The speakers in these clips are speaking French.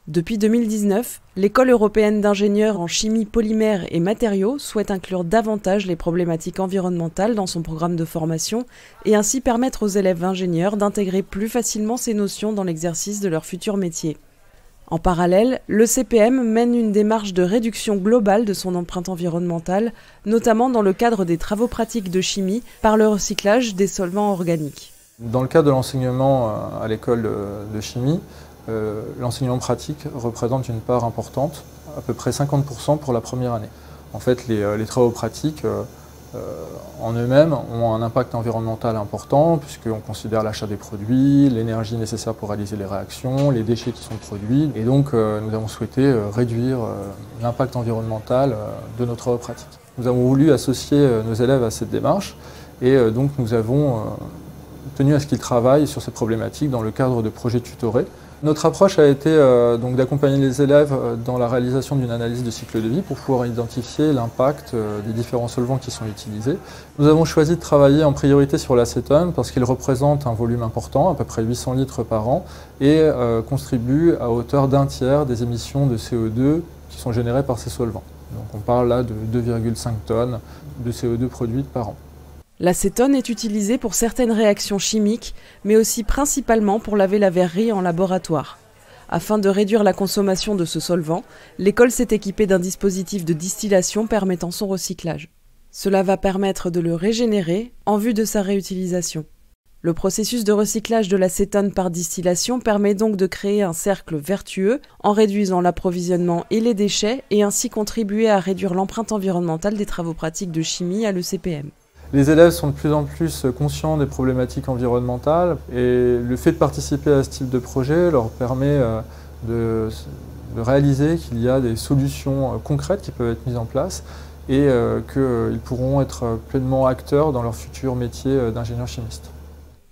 Depuis 2019, l'École européenne d'ingénieurs en chimie polymères et matériaux souhaite inclure davantage les problématiques environnementales dans son programme de formation et ainsi permettre aux élèves ingénieurs d'intégrer plus facilement ces notions dans l'exercice de leur futur métier. En parallèle, le CPM mène une démarche de réduction globale de son empreinte environnementale, notamment dans le cadre des travaux pratiques de chimie par le recyclage des solvants organiques. Dans le cadre de l'enseignement à l'école de chimie, l'enseignement pratique représente une part importante, à peu près 50% pour la première année. En fait, les travaux pratiques en eux-mêmes ont un impact environnemental important puisqu'on considère l'achat des produits, l'énergie nécessaire pour réaliser les réactions, les déchets qui sont produits. Et donc, nous avons souhaité réduire l'impact environnemental de nos travaux pratiques. Nous avons voulu associer nos élèves à cette démarche et donc nous avons tenu à ce qu'ils travaillent sur cette problématique dans le cadre de projets tutorés. Notre approche a été donc d'accompagner les élèves dans la réalisation d'une analyse de cycle de vie pour pouvoir identifier l'impact des différents solvants qui sont utilisés. Nous avons choisi de travailler en priorité sur l'acétone parce qu'il représente un volume important, à peu près 800 litres par an, et contribue à hauteur d'un tiers des émissions de CO2 qui sont générées par ces solvants. Donc on parle là de 2,5 tonnes de CO2 produites par an. L'acétone est utilisé pour certaines réactions chimiques, mais aussi principalement pour laver la verrerie en laboratoire. Afin de réduire la consommation de ce solvant, l'école s'est équipée d'un dispositif de distillation permettant son recyclage. Cela va permettre de le régénérer en vue de sa réutilisation. Le processus de recyclage de l'acétone par distillation permet donc de créer un cercle vertueux en réduisant l'approvisionnement et les déchets et ainsi contribuer à réduire l'empreinte environnementale des travaux pratiques de chimie à l'ECPM. Les élèves sont de plus en plus conscients des problématiques environnementales et le fait de participer à ce type de projet leur permet de réaliser qu'il y a des solutions concrètes qui peuvent être mises en place et qu'ils pourront être pleinement acteurs dans leur futur métier d'ingénieur chimiste.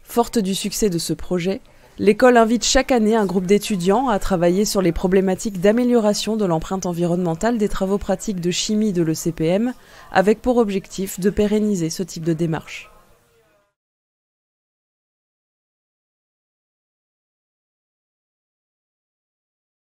Forte du succès de ce projet, l'école invite chaque année un groupe d'étudiants à travailler sur les problématiques d'amélioration de l'empreinte environnementale des travaux pratiques de chimie de l'ECPM, avec pour objectif de pérenniser ce type de démarche.